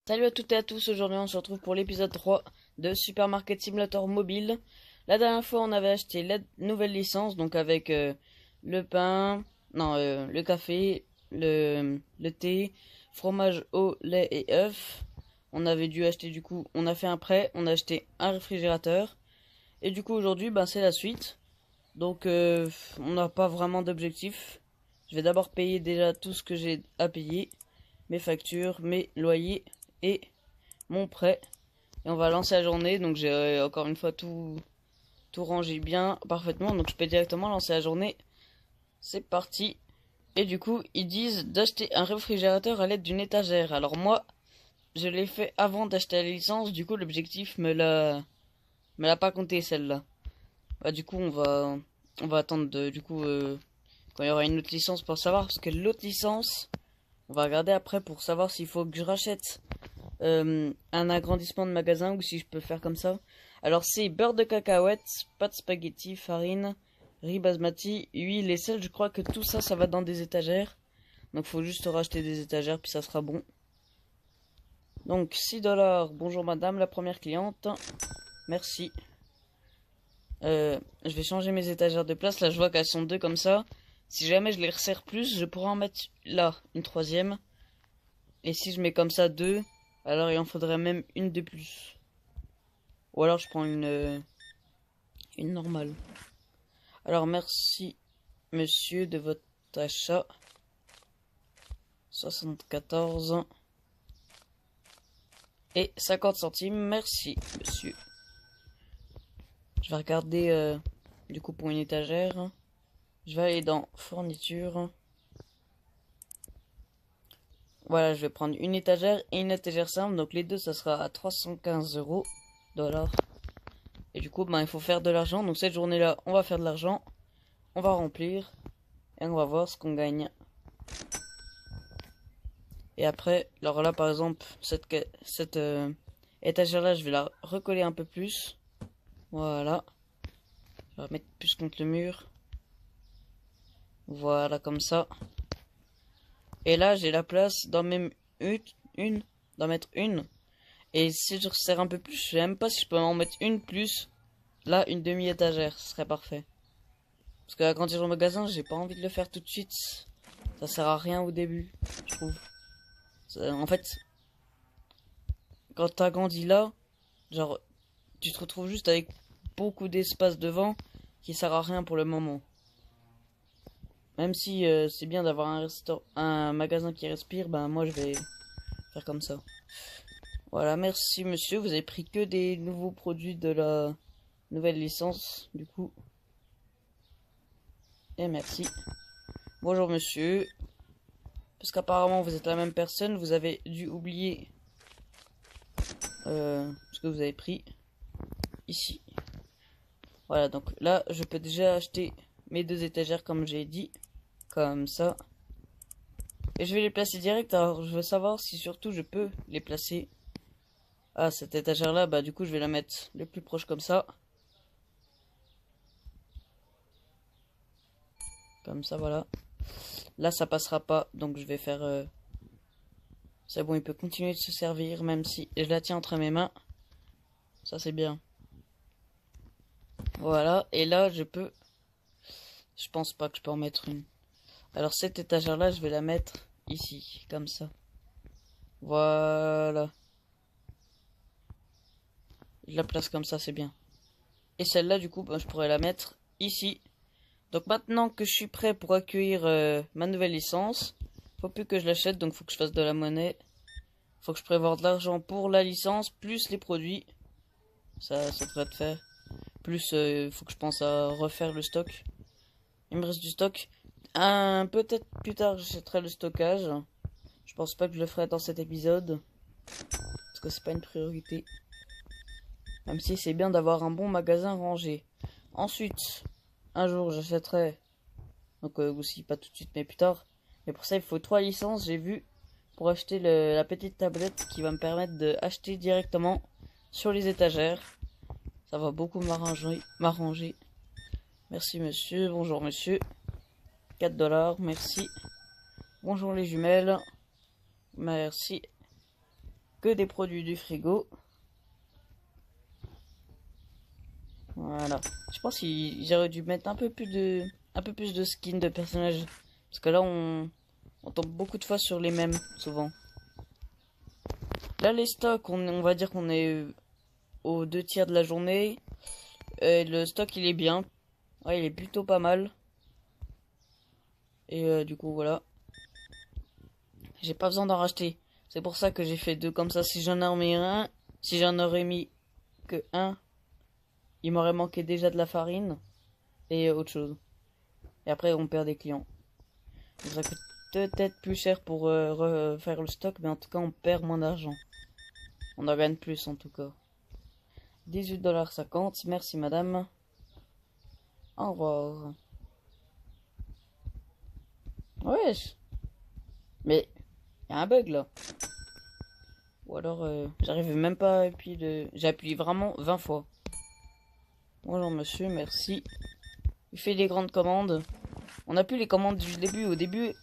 Salut à toutes et à tous, aujourd'hui on se retrouve pour l'épisode 3 de Supermarket Simulator Mobile. La dernière fois on avait acheté la nouvelle licence, donc avec le pain, le café, le thé, fromage, eau, lait et œufs. On avait dû acheter on a fait un prêt, on a acheté un réfrigérateur. Et du coup aujourd'hui c'est la suite. Donc on n'a pas vraiment d'objectif. Je vais d'abord payer déjà tout ce que j'ai à payer, mes factures, mes loyers et mon prêt. Et on va lancer la journée. Donc j'ai encore une fois tout rangé bien, parfaitement. Donc je peux directement lancer la journée. C'est parti. Et du coup, ils disent d'acheter un réfrigérateur à l'aide d'une étagère. Alors moi, je l'ai fait avant d'acheter la licence. Du coup, l'objectif me l'a pas compté celle-là. Du coup, on va attendre quand il y aura une autre licence pour savoir. Parce que l'autre licence, on va regarder après pour savoir s'il faut que je rachète un agrandissement de magasin ou si je peux faire comme ça. Alors c'est beurre de cacahuètes, pâte spaghetti, farine, riz basmati, huile et sel. Je crois que tout ça, ça va dans des étagères. Donc faut juste racheter des étagères puis ça sera bon. Donc 6 $. Bonjour madame, la première cliente. Merci. Je vais changer mes étagères de place. Là je vois qu'elles sont deux comme ça. Si jamais je les resserre plus, je pourrais en mettre là une troisième. Et si je mets comme ça deux, alors il en faudrait même une de plus. Ou alors je prends une normale. Alors merci monsieur de votre achat. 74 et 50 centimes. Merci monsieur. Je vais regarder du coup pour une étagère. Je vais aller dans fourniture. Voilà, je vais prendre une étagère et une étagère simple. Donc les deux, ça sera à 315 $. Et du coup, il faut faire de l'argent. Donc cette journée-là, on va faire de l'argent. On va remplir. Et on va voir ce qu'on gagne. Et après, alors là, par exemple, cette étagère-là, je vais la recoller un peu plus. Voilà. Je vais la mettre plus contre le mur. Voilà, comme ça. Et là, j'ai la place d'en même d'en mettre une. Et si je resserre un peu plus, je sais même pas si je peux en mettre une plus. Là, une demi-étagère, ce serait parfait. Parce que agrandir le magasin, j'ai pas envie de le faire tout de suite. Ça sert à rien au début, je trouve. En fait, quand t'agrandis là, genre, tu te retrouves juste avec beaucoup d'espace devant qui sert à rien pour le moment. Même si c'est bien d'avoir un magasin qui respire, moi je vais faire comme ça. Voilà, merci monsieur, vous avez pris que des nouveaux produits de la nouvelle licence, du coup. Et merci. Bonjour monsieur. Parce qu'apparemment vous êtes la même personne, vous avez dû oublier ce que vous avez pris ici. Voilà, donc là je peux déjà acheter mes deux étagères comme j'ai dit. Comme ça. Et je vais les placer direct. Alors je veux savoir si surtout je peux les placer. Ah, cette étagère là, du coup je vais la mettre le plus proche comme ça. Comme ça, voilà. Là ça passera pas, donc je vais faire... C'est bon, il peut continuer de se servir, même si je la tiens entre mes mains. Ça c'est bien. Voilà, et là je peux... Je pense pas que je peux en mettre une. Alors cette étagère là, je vais la mettre ici, comme ça. Voilà. Je la place comme ça, c'est bien. Et celle-là, du coup, je pourrais la mettre ici. Donc maintenant que je suis prêt pour accueillir ma nouvelle licence, faut plus que je l'achète, donc faut que je fasse de la monnaie. Faut que je prévoie de l'argent pour la licence, plus les produits. Ça devrait être fait. Plus, faut que je pense à refaire le stock. Il me reste du stock. Peut-être plus tard, j'achèterai le stockage. Je pense pas que je le ferai dans cet épisode. Parce que c'est pas une priorité. Même si c'est bien d'avoir un bon magasin rangé. Ensuite, un jour j'achèterai, donc aussi pas tout de suite mais plus tard. Mais pour ça il faut 3 licences, j'ai vu, pour acheter la petite tablette qui va me permettre d'acheter directement sur les étagères. Ça va beaucoup m'arranger. Merci monsieur, bonjour monsieur. 4 $, merci. Bonjour les jumelles. Merci. que des produits du frigo. Voilà. Je pense qu'ils j'aurais dû mettre un peu plus de skins de personnages. Parce que là, on tombe beaucoup de fois sur les mêmes, souvent. Là, les stocks, on va dire qu'on est aux 2 tiers de la journée. Et le stock, il est bien. Ouais, il est plutôt pas mal. Et du coup, voilà. J'ai pas besoin d'en racheter. C'est pour ça que j'ai fait 2 comme ça. Si j'en aurais mis que 1, il m'aurait manqué déjà de la farine et autre chose. Et après, on perd des clients. Donc ça coûte peut-être plus cher pour refaire le stock, mais en tout cas, on perd moins d'argent. On en gagne plus en tout cas. 18,50 $. Merci madame. Au revoir. Wesh. Mais il y a un bug là. Ou alors j'arrive même pas à appuyer j'ai appuyé vraiment 20 fois. Bonjour monsieur, merci. Il fait des grandes commandes. On a plus les commandes du début. Au début,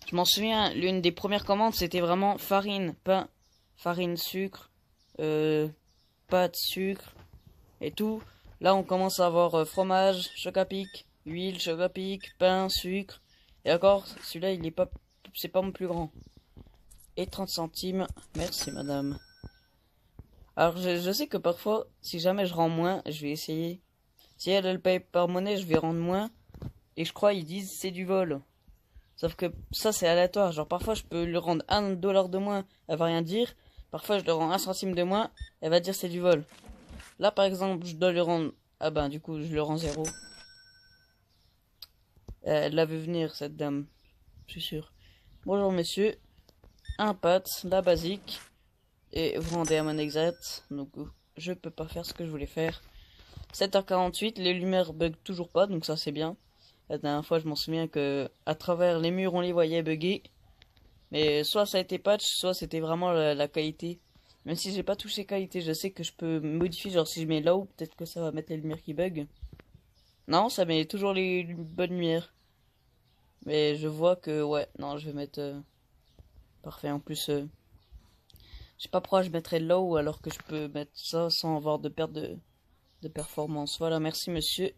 je m'en souviens, l'une des premières commandes c'était vraiment farine, pain, farine, sucre, pâte, sucre et tout. Là on commence à avoir fromage, choc à pic, huile, choc à pic, pain, sucre. Et encore, celui-là il est pas, c'est pas mon plus grand. Et 30 centimes, merci madame. Alors je sais que parfois, si jamais je rends moins, je vais essayer. Si elle paye par monnaie, je vais rendre moins. Et je crois ils disent c'est du vol. Sauf que ça c'est aléatoire. Genre parfois je peux lui rendre $1 de moins, elle va rien dire. Parfois je lui rends 1 centime de moins, elle va dire c'est du vol. Là par exemple je dois lui rendre... Ah ben du coup je lui rends 0. Elle l'a vu venir cette dame. Je suis sûr. Bonjour monsieur. Un pâte, la basique. Et vous rendez à mon exact. Donc je peux pas faire ce que je voulais faire. 7h48, les lumières bug toujours pas, donc ça c'est bien. La dernière fois je m'en souviens que à travers les murs on les voyait bugger. Mais soit ça a été patch, soit c'était vraiment la qualité. Même si j'ai pas touché qualité, je sais que je peux modifier, genre si je mets là-haut, peut-être que ça va mettre les lumières qui bug. Non, ça met toujours les bonnes lumières. Mais je vois que ouais, non, je vais mettre parfait en plus. Je sais pas pourquoi je mettrais low alors que je peux mettre ça sans avoir de perte de performance. Voilà, merci monsieur.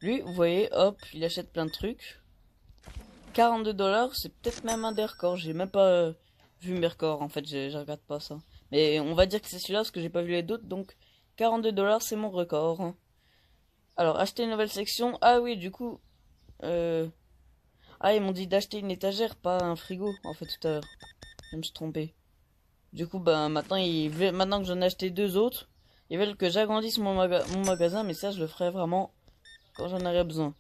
Lui, vous voyez, hop, il achète plein de trucs. 42 $, c'est peut-être même un des records. J'ai même pas vu mes records, en fait, je regarde pas ça. Mais on va dire que c'est celui-là parce que j'ai pas vu les d'autres, donc 42 $, c'est mon record. Alors, acheter une nouvelle section. Ah oui, du coup, ah, ils m'ont dit d'acheter une étagère, pas un frigo, en fait, tout à l'heure. Je me suis trompé. Du coup, ben, maintenant que j'en ai acheté 2 autres, ils veulent que j'agrandisse mon magasin, mais ça, je le ferai vraiment quand j'en aurai besoin.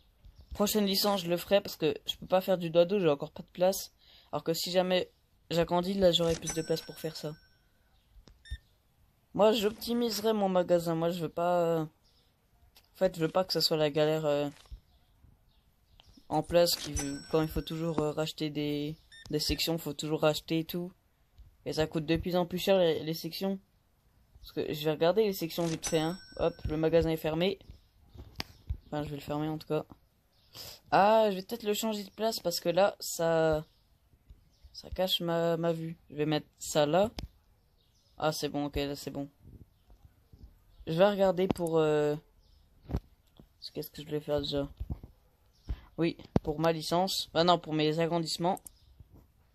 Prochaine licence, je le ferai parce que je peux pas faire du dos à dos, j'ai encore pas de place. Alors que si jamais j'agrandis, là, j'aurai plus de place pour faire ça. Moi, j'optimiserai mon magasin. Moi, je veux pas... En fait, je veux pas que ça soit la galère en place. Quand il faut toujours racheter des sections, il faut toujours racheter et tout. Et ça coûte de plus en plus cher les sections. Parce que je vais regarder les sections vite fait. Hein. Hop, le magasin est fermé. Enfin, je vais le fermer en tout cas. Ah, je vais peut-être le changer de place parce que là, ça cache ma vue. Je vais mettre ça là. Ah, c'est bon, ok, là c'est bon. Je vais regarder pour... Qu'est-ce que je vais faire déjà? Oui, pour ma licence. Bah non, pour mes agrandissements.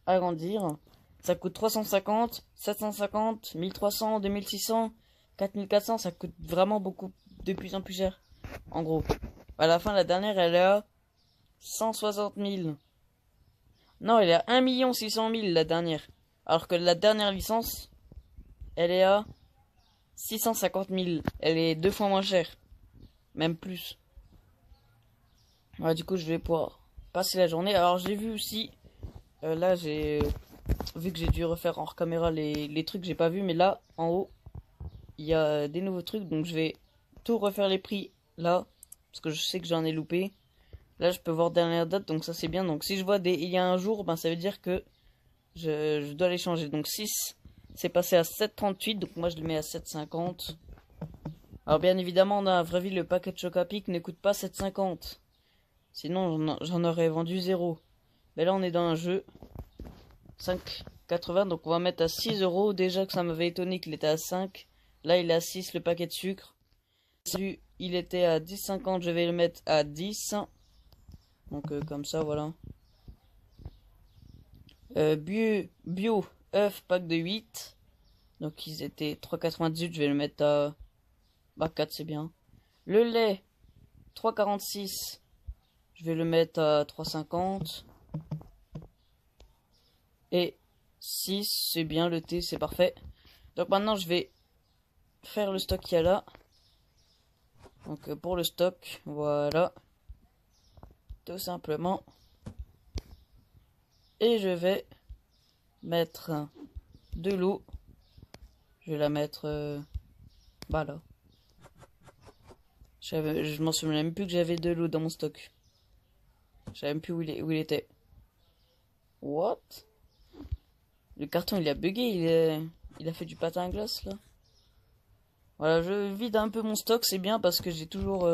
Agrandir. Ça coûte 350, 750, 1300, 2600, 4400. Ça coûte vraiment beaucoup, de plus en plus cher. En gros. À la fin, la dernière, elle est à 160 000. Non, elle est à 1 600 000 la dernière. Alors que la dernière licence, elle est à 650 000. Elle est 2 fois moins chère. Même plus. Ouais, du coup, je vais pouvoir passer la journée. Alors, j'ai vu aussi... là, j'ai... vu que j'ai dû refaire hors caméra les trucs que j'ai pas vu. Mais là, en haut, il y a des nouveaux trucs. Donc, je vais tout refaire les prix là. Parce que je sais que j'en ai loupé. Là, je peux voir dernière date. Donc, ça, c'est bien. Donc, si je vois il y a un jour, ben, ça veut dire que je dois les changer. Donc, 6, c'est passé à 7,38. Donc, moi, je le mets à 7,50. Alors, bien évidemment, dans la vraie vie, le paquet de Choc-à-Pic ne coûte pas 7,50. Sinon, j'en aurais vendu 0. Mais là, on est dans un jeu. 5 80, donc on va mettre à 6 euros. Déjà que ça m'avait étonné qu'il était à 5. Là, il est à 6 le paquet de sucre. Il était à 10,50, je vais le mettre à 10. Donc comme ça, voilà. Bio, œuf, pack de 8. Donc ils étaient 3,98, je vais le mettre à... Bah 4 c'est bien. Le lait, 3,46. Je vais le mettre à 3,50. Et 6, c'est bien, le thé, c'est parfait. Donc maintenant, je vais faire le stock qu'il y a là. Donc pour le stock, voilà. Tout simplement. Et je vais mettre de l'eau. Je vais la mettre bah là. Je m'en souviens même plus que j'avais de l'eau dans mon stock. Je savais même plus où il était. What? Le carton il a bugué, il a fait du patin à glace là. Voilà, je vide un peu mon stock, c'est bien parce que j'ai toujours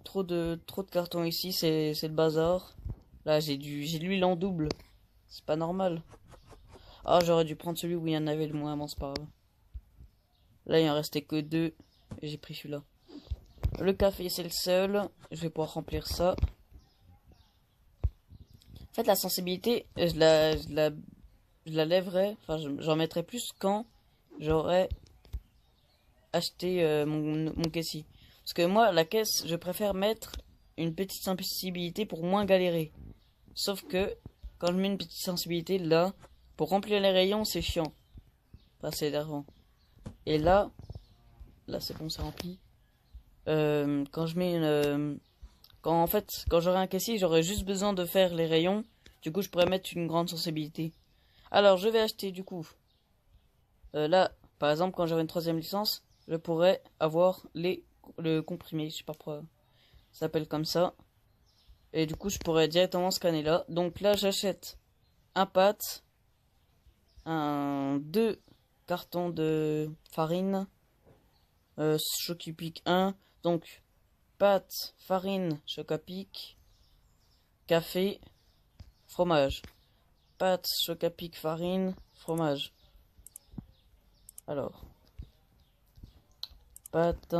trop de cartons ici, c'est le bazar. Là j'ai de l'huile en double. C'est pas normal. Ah, j'aurais dû prendre celui où il y en avait le moins, bon c'est pas grave. Là il en restait que 2 et j'ai pris celui-là. Le café c'est le seul, je vais pouvoir remplir ça. En fait la sensibilité, je la lèverai, enfin j'en mettrai plus quand j'aurai acheté mon caissier. Parce que moi la caisse je préfère mettre une petite sensibilité pour moins galérer. Sauf que quand je mets une petite sensibilité là, pour remplir les rayons c'est chiant. Enfin c'est énervant. Et là c'est bon c'est rempli. Quand je mets une... quand j'aurai un caissier j'aurai juste besoin de faire les rayons. Du coup je pourrais mettre une grande sensibilité. Alors je vais acheter du coup. Là par exemple quand j'aurai une 3e licence, je pourrais avoir le comprimé. Je sais pas pourquoi ça s'appelle comme ça. Et du coup je pourrais directement scanner là. Donc là j'achète un pâte, 2 cartons de farine, choc à pic 1. Donc pâte, farine, choc à pic, café, fromage. Pâte, choc à pic, farine, fromage. Alors, pâte,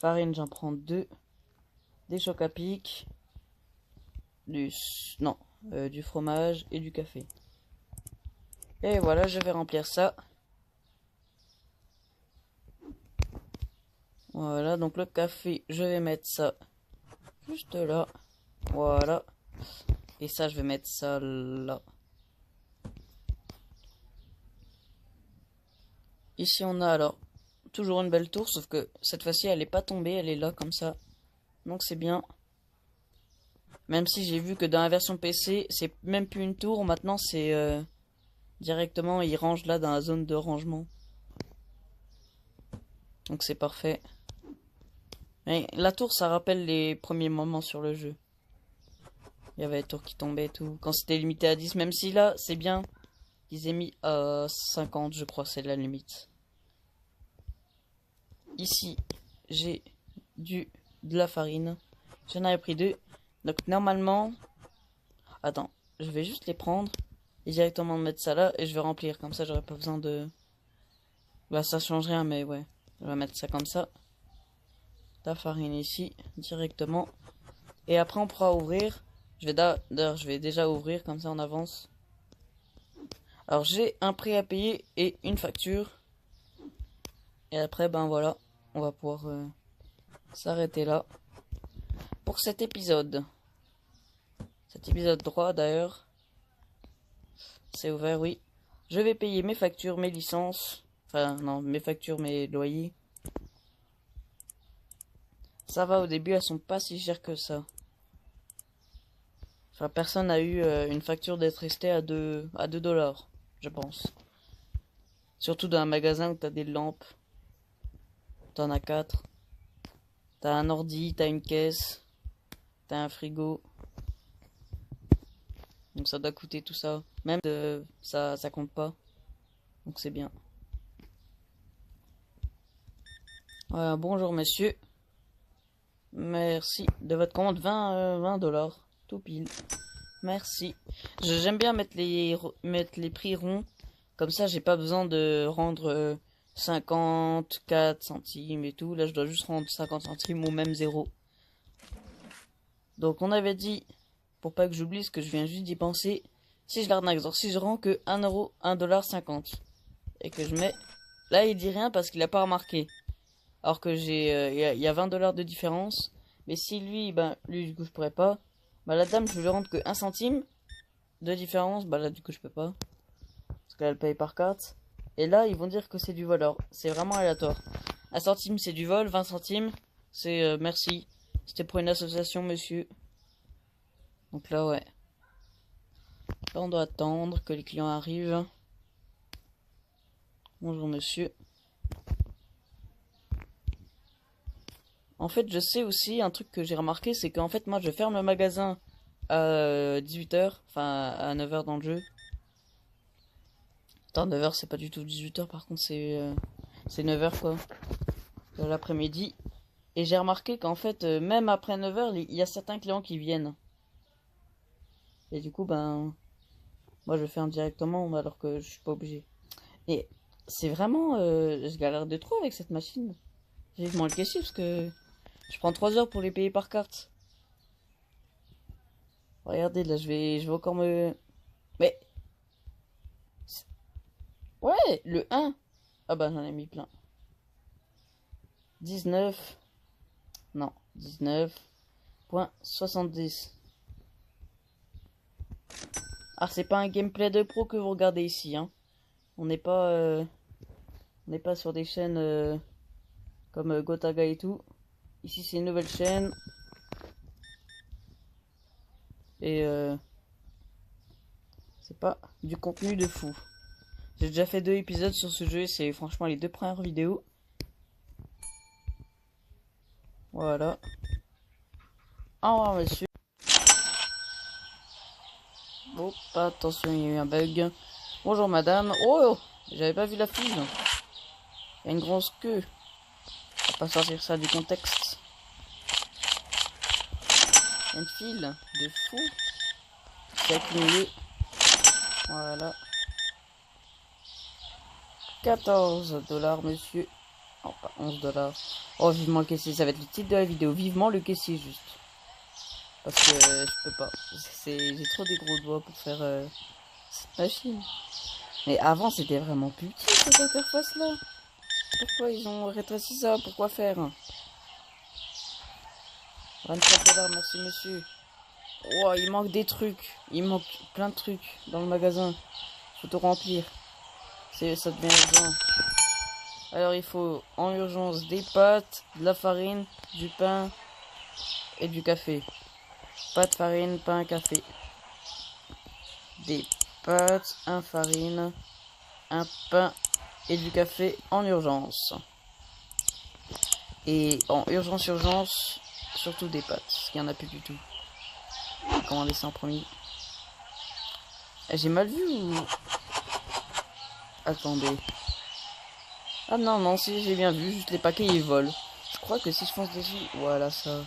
farine, j'en prends 2. Des chocs à pic, du fromage et du café. Et voilà, je vais remplir ça. Voilà, donc le café, je vais mettre ça juste là. Voilà. Et ça, je vais mettre ça là. Ici, on a alors toujours une belle tour, sauf que cette fois-ci, elle n'est pas tombée, elle est là comme ça. Donc c'est bien. Même si j'ai vu que dans la version PC, c'est même plus une tour, maintenant c'est directement, il range là dans la zone de rangement. Donc c'est parfait. Mais la tour, ça rappelle les premiers moments sur le jeu. Il y avait les tours qui tombaient et tout. Quand c'était limité à 10, même si là, c'est bien qu'ils aient mis à 50, je crois, c'est la limite. Ici, j'ai de la farine. J'en avais pris 2. Donc normalement... Attends, je vais juste les prendre et directement mettre ça là et je vais remplir. Comme ça, j'aurai pas besoin de... Bah, ça change rien, mais ouais. Je vais mettre ça comme ça. La farine ici, directement. Et après, on pourra ouvrir. D'ailleurs, je vais déjà ouvrir, comme ça on avance. Alors, j'ai un prix à payer et une facture. Et après, ben voilà, on va pouvoir s'arrêter là pour cet épisode. Cet épisode 3 d'ailleurs. C'est ouvert, oui. Je vais payer mes factures, mes licences. Enfin, non, mes factures, mes loyers. Ça va, au début, elles sont pas si chères que ça. Enfin, personne n'a eu une facture d'être resté à 2 $, je pense. Surtout dans un magasin où t'as des lampes. T'en as 4. T'as un ordi, t'as une caisse. T'as un frigo. Donc ça doit coûter tout ça. Même ça compte pas. Donc c'est bien. Voilà, bonjour monsieur. Merci de votre commande, 20 $. Tout pile. Merci. J'aime bien mettre les prix ronds. Comme ça, j'ai pas besoin de rendre 54 centimes et tout. Là, je dois juste rendre 50 centimes ou même 0. Donc, on avait dit, pour pas que j'oublie ce que je viens juste d'y penser, si je l'arnaque, genre si je rends que 1 euro, 1,50 $, et que je mets... Là, il dit rien parce qu'il a pas remarqué. Alors que il y a 20 $ de différence. Mais si lui, lui, du coup, je pourrais pas. Bah, la dame, je lui rendre que 1 centime de différence. Bah, là, du coup, je peux pas. Parce qu'elle paye par carte. Et là, ils vont dire que c'est du vol. Alors, c'est vraiment aléatoire. 1 centime, c'est du vol. 20 centimes, c'est merci. C'était pour une association, monsieur. Donc là, ouais. Là, on doit attendre que les clients arrivent. Bonjour, monsieur. En fait, je sais aussi, un truc que j'ai remarqué, c'est qu'en fait, moi, je ferme le magasin à 18 h, enfin, à 9 h dans le jeu. Attends, 9 h, c'est pas du tout 18 h, par contre, c'est 9 h, quoi. De l'après-midi. Et j'ai remarqué qu'en fait, même après 9 h, il y a certains clients qui viennent. Et du coup, moi, je ferme directement, alors que je suis pas obligé. Et c'est vraiment... je galère de trop avec cette machine. J'ai vivement le caissier, parce que... Je prends 3 heures pour les payer par carte. Regardez, là, je vais encore me... Mais... Ouais, le 1. Ah bah, j'en ai mis plein. 19. Non, 19.70. Ah, c'est pas un gameplay de pro que vous regardez ici, hein. On n'est pas sur des chaînes comme Gotaga et tout. Ici, c'est une nouvelle chaîne. Et c'est pas du contenu de fou. J'ai déjà fait 2 épisodes sur ce jeu. C'est franchement les 2 premières vidéos. Voilà. Au revoir, monsieur. Oh, attention, il y a eu un bug. Bonjour, madame. Oh, j'avais pas vu la file. Il y a une grosse queue. On va pas sortir ça du contexte. Il y a une file de fou. C'est accumulé. Voilà. 14 $, monsieur. Oh, pas 11 $. Oh, vivement le caissier. Ça va être le titre de la vidéo. Vivement le caissier, juste. Parce que je peux pas. J'ai trop des gros doigts pour faire cette machine. Mais avant, c'était vraiment plus petit, cette interface-là. Pourquoi ils ont rétréci ça? Pourquoi faire? 24 $, merci monsieur. Oh, il manque des trucs. Il manque plein de trucs dans le magasin. Faut tout remplir. Ça devient urgent. Alors il faut en urgence des pâtes, de la farine, du pain et du café. Pâtes, farine, pain, café. Des pâtes, un farine, un pain et du café en urgence. Et en urgence, surtout des pâtes, parce qu'il n'y en a plus du tout. J'ai commandé ça en premier. J'ai mal vu ou... Attendez. Ah non, si j'ai bien vu, juste les paquets ils volent. Je crois que si je fonce dessus, voilà, ça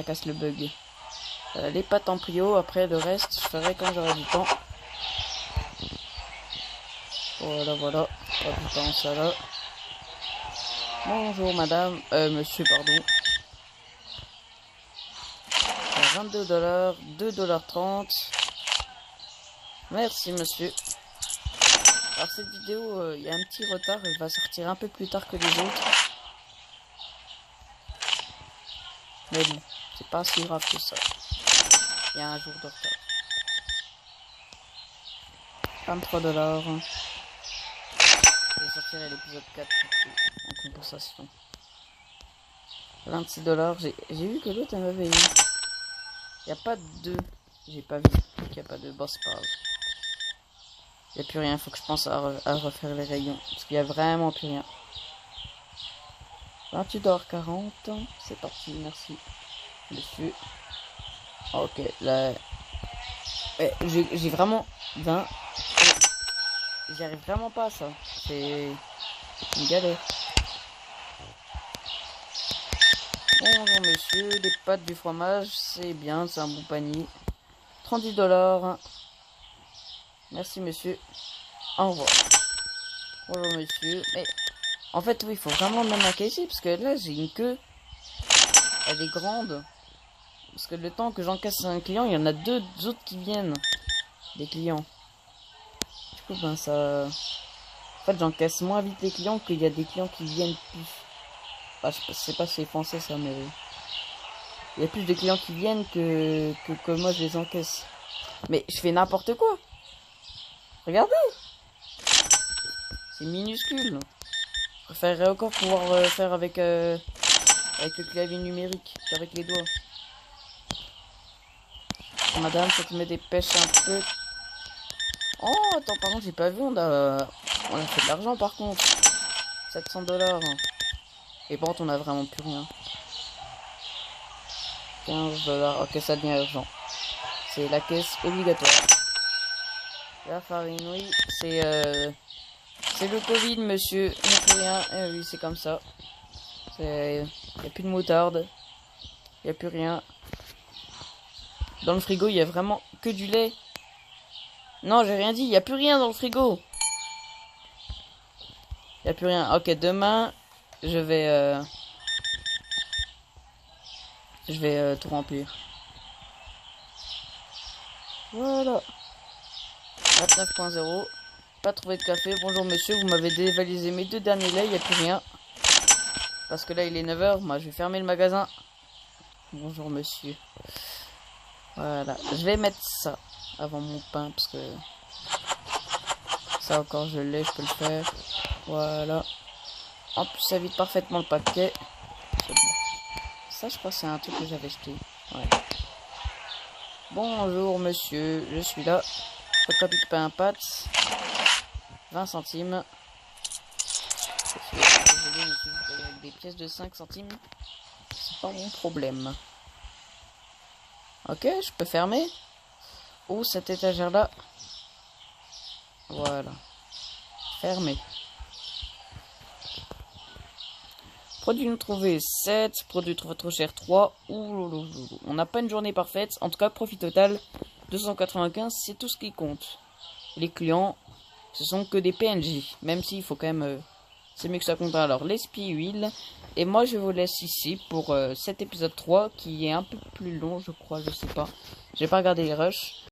casse le bug. Les pâtes en prio, après le reste, je ferai quand j'aurai du temps. Voilà, pas du temps, ça là. Bonjour madame, monsieur, pardon. 22 $, 2,30 $. Merci monsieur. Alors cette vidéo, il y a un petit retard, elle va sortir un peu plus tard que les autres. Mais bon, c'est pas si grave que ça. Il y a un jour de retard. 23 $. Je sortirai l'épisode 4 en compensation. 26 $. J'ai vu que l'autre elle m'avait mis. Il n'y a pas de 2. J'ai pas vu qu'il n'y a pas de. Bon, c'est pas grave. Il n'y a plus rien. Faut que je pense à refaire les rayons. Parce qu'il n'y a vraiment plus rien. 28 $ 40. C'est parti. Merci. Monsieur. Ok. Là. Ouais, j'ai vraiment 20. J'y arrive vraiment pas à ça. C'est une galère. Bonjour monsieur, des pâtes, du fromage, c'est bien, c'est un bon panier. $30. Merci monsieur. Au revoir. Bonjour monsieur. Mais en fait oui, il faut vraiment même encaisser parce que là j'ai une queue. Elle est grande. Parce que le temps que j'encaisse un client, il y en a deux autres qui viennent. Des clients. Du coup ben ça... En fait j'encaisse moins vite les clients qu'il y a des clients qui viennent plus. Enfin, je sais pas si c'est français ça, mais... Il y a plus de clients qui viennent que moi je les encaisse. Mais je fais n'importe quoi. Regardez. C'est minuscule. Je préférerais encore pouvoir faire avec le clavier numérique qu'avec les doigts. Madame, faut que tu me dépêches un peu. Oh, attends, par contre, j'ai pas vu. On a fait de l'argent par contre. $700. Et par contre, on a vraiment plus rien. $15. Ok, ça devient urgent. C'est la caisse obligatoire. La farine, oui. C'est le Covid, monsieur. Il n'y a plus rien. Eh oui, c'est comme ça. Il n'y a plus de moutarde. Il n'y a plus rien. Dans le frigo, il y a vraiment que du lait. Non, j'ai rien dit. Il n'y a plus rien dans le frigo. Il n'y a plus rien. Ok, demain, je vais tout remplir. Voilà. 29.0. Pas trouvé de café. Bonjour monsieur, vous m'avez dévalisé mes 2 derniers laits. Il n'y a plus rien. Parce que là, il est 9h. Moi, je vais fermer le magasin. Bonjour monsieur. Voilà. Je vais mettre ça avant mon pain. Parce que ça encore, je l'ai. Je peux le faire. Voilà. En plus, ça vide parfaitement le paquet. C'est bon. Ça, je crois que c'est un truc que j'avais acheté. Ouais. Bonjour monsieur, je suis là. Photocopie de pain pâte. 20 centimes. Désolé monsieur, vous payez avec des pièces de 5 centimes. C'est pas mon problème. Ok, je peux fermer. Oh, cette étagère là. Voilà. Fermé. Produit non trouvé 7, produit trouvé trop cher 3. Ouh, on n'a pas une journée parfaite. En tout cas, profit total 295, c'est tout ce qui compte. Les clients, ce sont que des PNJ. Même s'il faut quand même... c'est mieux que ça compte. Alors, l'esprit huile. Et moi, je vous laisse ici pour cet épisode 3 qui est un peu plus long, je crois, je sais pas. J'ai pas regardé les rushs.